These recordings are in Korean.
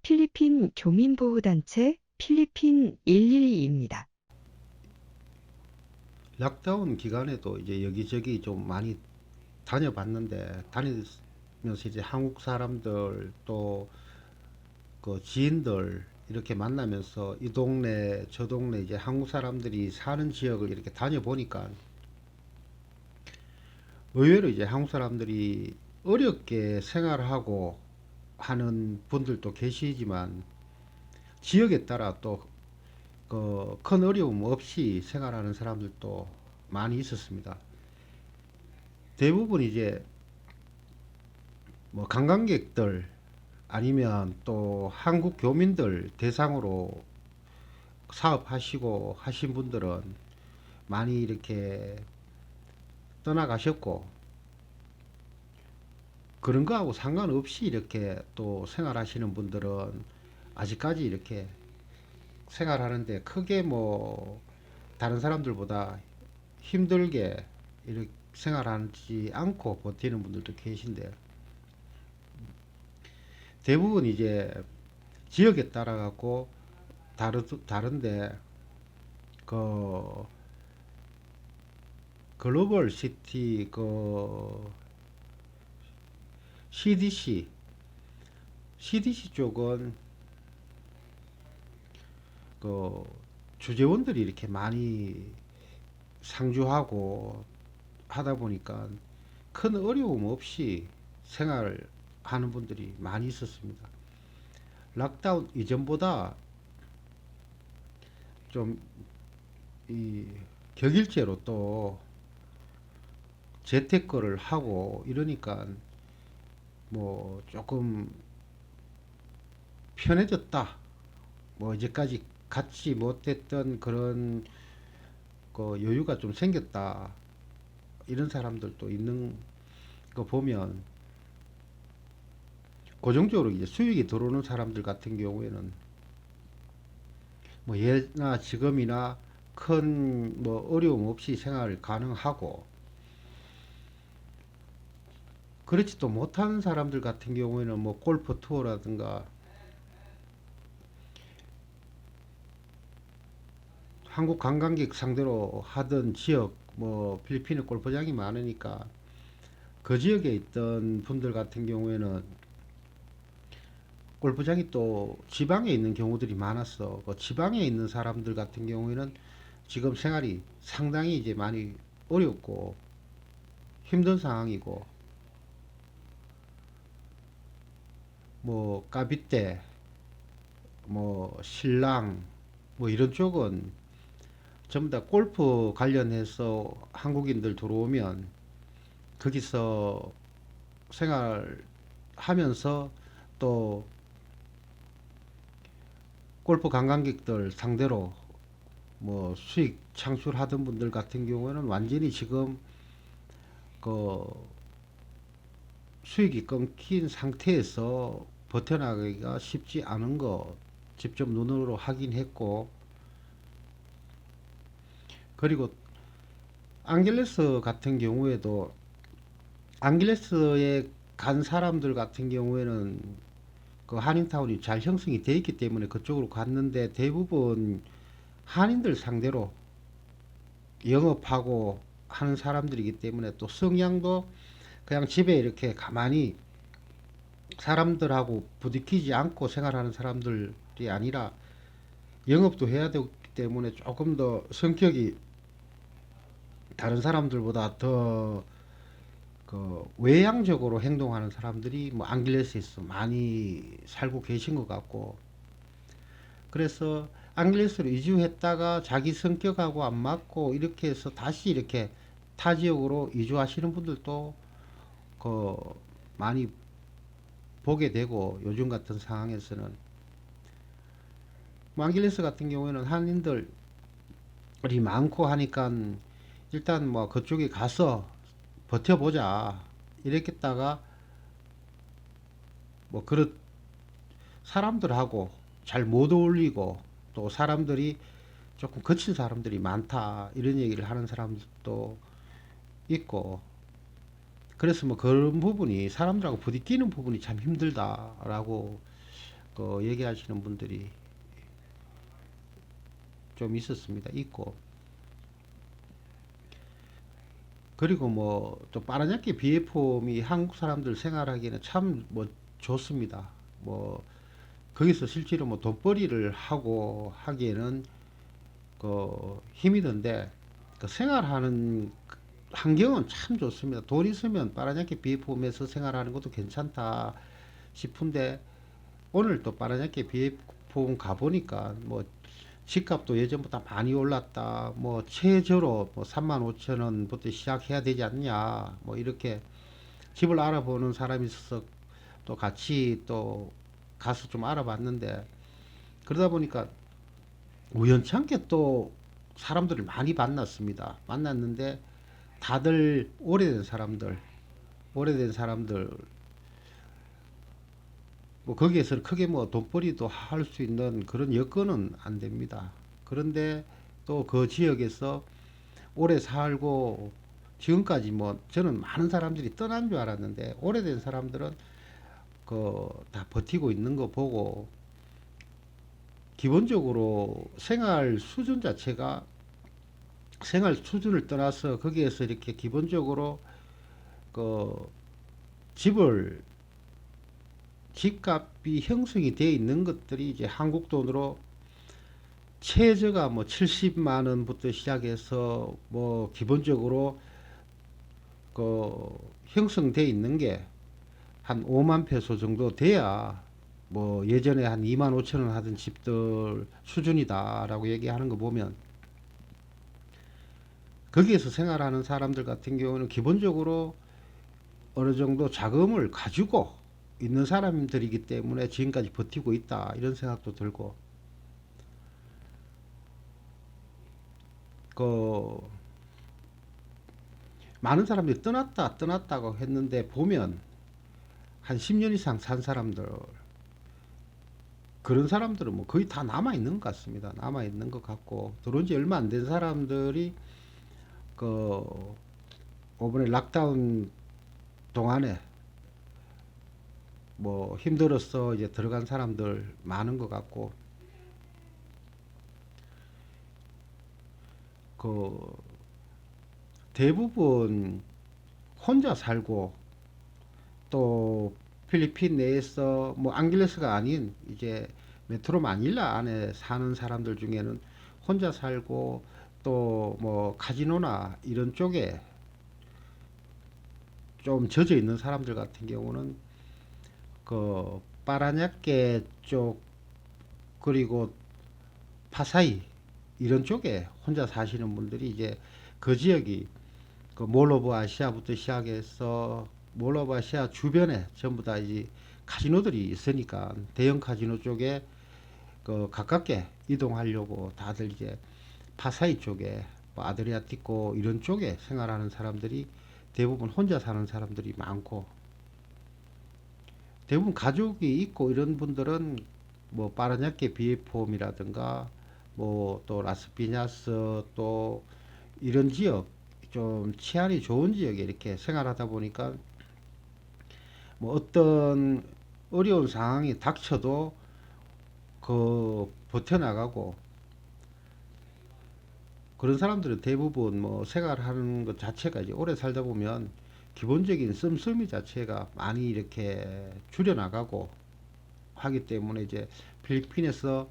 필리핀 교민보호단체 필리핀 112입니다. 락다운 기간에도 이제 여기저기 좀 많이 다녀봤는데, 다니면서 이제 한국 사람들 또 그 지인들 이렇게 만나면서 이 동네 저 동네 이제 한국 사람들이 사는 지역을 이렇게 다녀보니까 의외로 이제 한국 사람들이 어렵게 생활하고 하는 분들도 계시지만, 지역에 따라 또 그 큰 어려움 없이 생활하는 사람들도 많이 있었습니다. 대부분 이제 뭐 관광객들 아니면 또 한국 교민들 대상으로 사업하시고 하신 분들은 많이 이렇게 떠나가셨고, 그런 거하고 상관없이 이렇게 또 생활하시는 분들은 아직까지 이렇게 생활하는데 크게 뭐 다른 사람들보다 힘들게 이렇게 생활하지 않고 버티는 분들도 계신데, 대부분 이제 지역에 따라 갖고 다른데, 그 글로벌 시티 그 CDC 쪽은 그 주재원들이 이렇게 많이 상주하고 하다 보니까 큰 어려움 없이 생활하는 분들이 많이 있었습니다. 락다운 이전보다 좀 이 격일제로 또 재택거를 하고 이러니까 뭐 조금 편해졌다, 뭐 이제까지 갖지 못했던 그런 그 여유가 좀 생겼다, 이런 사람들도 있는 거 보면, 고정적으로 이제 수익이 들어오는 사람들 같은 경우에는 뭐 예나 지금이나 큰 뭐 어려움 없이 생활 가능하고, 그렇지 또 못하는 사람들 같은 경우에는 뭐 골프 투어라든가 한국 관광객 상대로 하던 지역, 뭐 필리핀에 골프장이 많으니까 그 지역에 있던 분들 같은 경우에는 골프장이 또 지방에 있는 경우들이 많았어. 그 지방에 있는 사람들 같은 경우에는 지금 생활이 상당히 이제 많이 어렵고 힘든 상황이고, 뭐 까비떼, 뭐 신랑, 뭐 이런 쪽은 전부 다 골프 관련해서 한국인들 들어오면 거기서 생활하면서 또 골프 관광객들 상대로 뭐 수익 창출하던 분들 같은 경우에는 완전히 지금 그 수익이 끊긴 상태에서 버텨나가기가 쉽지 않은 거 직접 눈으로 확인했고, 그리고 앙겔레스 같은 경우에도 앙겔레스에 간 사람들 같은 경우에는 그 한인타운이 잘 형성이 돼 있기 때문에 그쪽으로 갔는데, 대부분 한인들 상대로 영업하고 하는 사람들이기 때문에 또 성향도 그냥 집에 이렇게 가만히 사람들하고 부딪히지 않고 생활하는 사람들이 아니라 영업도 해야 되기 때문에 조금 더 성격이 다른 사람들보다 더 그 외향적으로 행동하는 사람들이 뭐 앙글레스에서 많이 살고 계신 것 같고, 그래서 앙글레스로 이주했다가 자기 성격하고 안 맞고 이렇게 해서 다시 이렇게 타 지역으로 이주하시는 분들도 그 많이 보게 되고, 요즘 같은 상황에서는 뭐 앙글레스 같은 경우에는 한인들이 많고 하니까 일단 뭐 그쪽에 가서 버텨보자 이랬겠다가, 뭐 그렇 사람들하고 잘 못 어울리고 또 사람들이 조금 거친 사람들이 많다 이런 얘기를 하는 사람들도 있고, 그래서 뭐 그런 부분이 사람들하고 부딪히는 부분이 참 힘들다라고 얘기하시는 분들이 좀 있었습니다. 있고, 그리고 뭐 또 빠르냐게 비에폼이 한국 사람들 생활하기에는 참 뭐 좋습니다. 뭐 거기서 실제로 뭐 돈벌이를 하고 하기에는 힘이 든데, 생활하는 환경은 참 좋습니다. 돈 있으면 빠르냐게 비에폼에서 생활하는 것도 괜찮다 싶은데, 오늘 또 빠르냐게 비에폼 가보니까 뭐 집값도 예전보다 많이 올랐다. 뭐 최저로 뭐 3만 5천 원부터 시작해야 되지 않냐. 뭐 이렇게 집을 알아보는 사람이 있어서 또 같이 또 가서 좀 알아봤는데, 그러다 보니까 우연찮게 또 사람들을 많이 만났습니다. 만났는데 다들 오래된 사람들, 뭐 거기에서 크게 뭐 돈벌이도 할 수 있는 그런 여건은 안 됩니다. 그런데 또 그 지역에서 오래 살고 지금까지 뭐 저는 많은 사람들이 떠난 줄 알았는데, 오래된 사람들은 다 버티고 있는 거 보고, 기본적으로 생활 수준 자체가, 생활 수준을 떠나서 거기에서 이렇게 기본적으로 그 집을 집값이 형성이 되어 있는 것들이 이제 한국 돈으로 최저가 뭐 70만 원부터 시작해서 뭐 기본적으로 형성되어 있는 게 한 5만 페소 정도 돼야 뭐 예전에 한 2만 5천 원 하던 집들 수준이다라고 얘기하는 거 보면, 거기에서 생활하는 사람들 같은 경우는 기본적으로 어느 정도 자금을 가지고 있는 사람들이기 때문에 지금까지 버티고 있다, 이런 생각도 들고, 그 많은 사람들이 떠났다고 했는데 보면 한 10년 이상 산 사람들, 그런 사람들은 뭐 거의 다 남아 있는 것 같습니다. 남아 있는 것 같고, 들어온 지 얼마 안 된 사람들이 그 이번에 락다운 동안에 뭐 힘들어서 이제 들어간 사람들 많은 것 같고, 그 대부분 혼자 살고, 또 필리핀 내에서 뭐 앙길레스가 아닌 이제 메트로 마닐라 안에 사는 사람들 중에는 혼자 살고, 또 뭐 카지노나 이런 쪽에 좀 젖어 있는 사람들 같은 경우는 빠라냐케 쪽, 그리고 파사이 이런 쪽에 혼자 사시는 분들이 이제 그 지역이 몰 오브 아시아부터 시작해서 몰 오브 아시아 주변에 전부 다 이제 카지노들이 있으니까, 대형 카지노 쪽에 가깝게 이동하려고 다들 이제 파사이 쪽에 뭐 아드리아티코 이런 쪽에 생활하는 사람들이 대부분 혼자 사는 사람들이 많고, 대부분 가족이 있고 이런 분들은 뭐 빠르냐게 비에폼이라든가 뭐 또 라스피냐스 또 이런 지역, 좀 치안이 좋은 지역에 이렇게 생활하다 보니까 뭐 어떤 어려운 상황이 닥쳐도 버텨나가고, 그런 사람들은 대부분 뭐 생활하는 것 자체가 이제 오래 살다 보면 기본적인 씀씀이 자체가 많이 이렇게 줄여나가고 하기 때문에, 이제 필리핀에서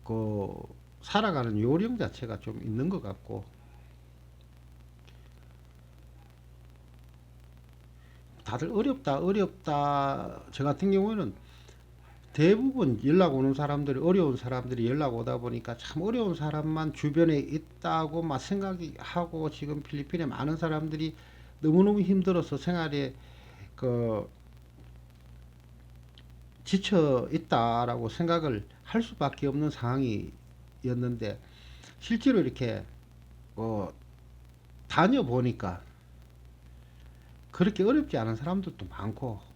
그 살아가는 요령 자체가 좀 있는 것 같고, 다들 어렵다 저 같은 경우에는 대부분 연락 오는 사람들이, 어려운 사람들이 연락 오다 보니까 참 어려운 사람만 주변에 있다고 막 생각이 하고, 지금 필리핀에 많은 사람들이 너무너무 힘들어서 생활에 그 지쳐 있다라고 생각을 할 수밖에 없는 상황이었는데, 실제로 이렇게 다녀보니까 그렇게 어렵지 않은 사람들도 많고,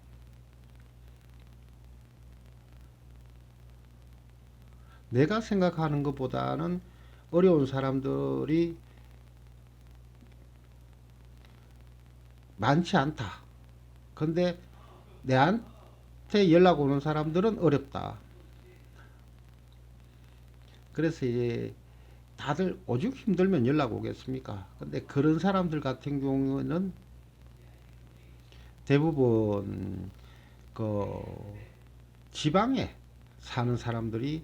내가 생각하는 것보다는 어려운 사람들이 많지 않다. 근데 내한 연락 오는 사람들은 어렵다. 그래서 이제 다들 오죽 힘들면 연락 오겠습니까? 근데 그런 사람들 같은 경우는 대부분 그 지방에 사는 사람들이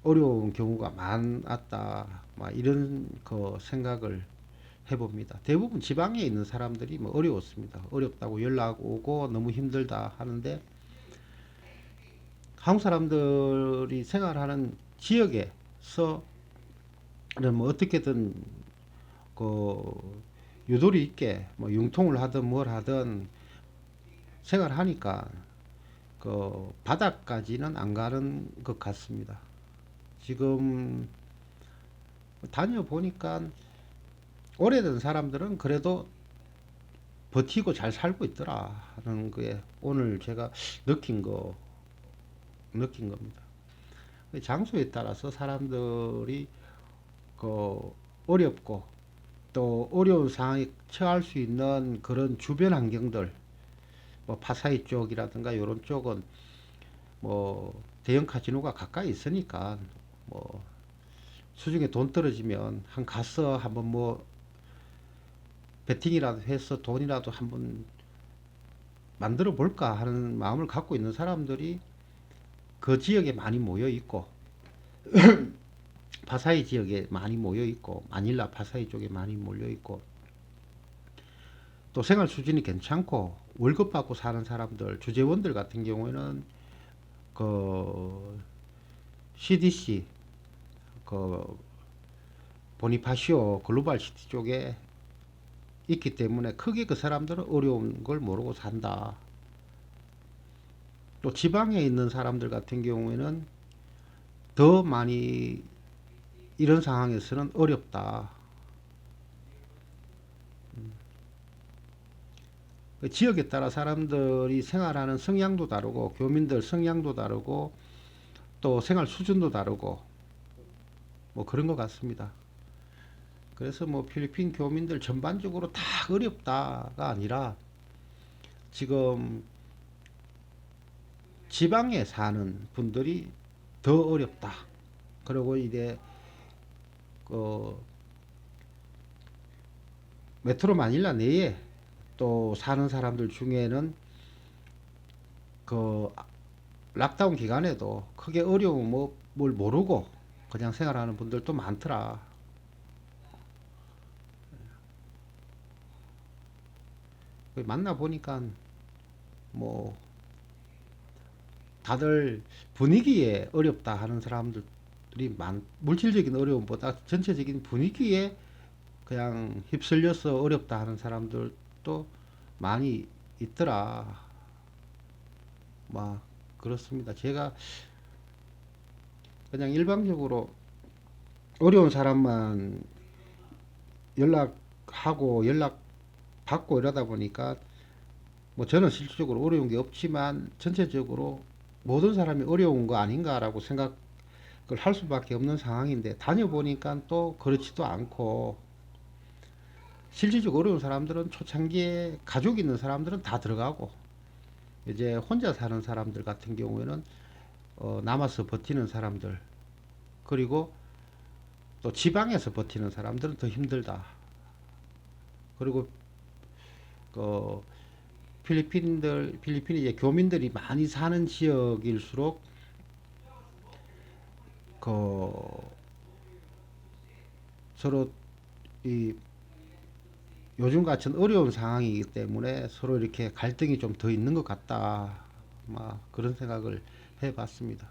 어려운 경우가 많았다. 막 이런 그 생각을 해봅니다. 대부분 지방에 있는 사람들이 뭐 어려웠습니다. 어렵다고 연락 오고 너무 힘들다 하는데 한국 사람들이 생활하는 지역에서 뭐 어떻게든 그 유도리 있게 뭐 융통을 하든 뭘 하든 생활하니까 그 바닥까지는 안 가는 것 같습니다. 지금 다녀보니까 오래된 사람들은 그래도 버티고 잘 살고 있더라 하는 거에 오늘 제가 느낀 겁니다. 장소에 따라서 사람들이 그 어렵고 또 어려운 상황에 처할 수 있는 그런 주변 환경들, 뭐 파사이 쪽이라든가 이런 쪽은 뭐 대형 카지노가 가까이 있으니까 뭐 수중에 돈 떨어지면 한 가서 한번 뭐 베팅이라도 해서 돈이라도 한번 만들어 볼까 하는 마음을 갖고 있는 사람들이 그 지역에 많이 모여 있고 파사이 지역에 많이 모여 있고 마닐라 파사이 쪽에 많이 몰려 있고 또 생활 수준이 괜찮고 월급 받고 사는 사람들 주재원들 같은 경우에는 그 CDC 그 보니파시오 글로벌 시티 쪽에 있기 때문에 크게 그 사람들은 어려운 걸 모르고 산다. 또 지방에 있는 사람들 같은 경우에는 더 많이 이런 상황에서는 어렵다. 그 지역에 따라 사람들이 생활하는 성향도 다르고 교민들 성향도 다르고 또 생활 수준도 다르고 뭐 그런 것 같습니다. 그래서 뭐 필리핀 교민들 전반적으로 다 어렵다가 아니라 지금 지방에 사는 분들이 더 어렵다. 그리고 이제 그 메트로 마닐라 내에 또 사는 사람들 중에는 그 락다운 기간에도 크게 어려운 뭘 모르고 그냥 생활하는 분들도 많더라. 만나 보니까 뭐 다들 분위기에 어렵다 하는 사람들이 물질적인 어려움보다 전체적인 분위기에 그냥 휩쓸려서 어렵다 하는 사람들도 많이 있더라. 막 그렇습니다. 제가 그냥 일방적으로 어려운 사람만 연락하고 연락받고 이러다 보니까 뭐 저는 실질적으로 어려운 게 없지만 전체적으로 모든 사람이 어려운 거 아닌가라고 생각을 할 수밖에 없는 상황인데 다녀보니까 또 그렇지도 않고 실질적으로 어려운 사람들은 초창기에 가족 있는 사람들은 다 들어가고 이제 혼자 사는 사람들 같은 경우에는 남아서 버티는 사람들 그리고 또 지방에서 버티는 사람들은 더 힘들다. 그리고 그 필리핀이 이제 교민들이 많이 사는 지역일수록 그 서로 이 요즘 같은 어려운 상황이기 때문에 서로 이렇게 갈등이 좀 더 있는 것 같다. 막 그런 생각을 해봤습니다.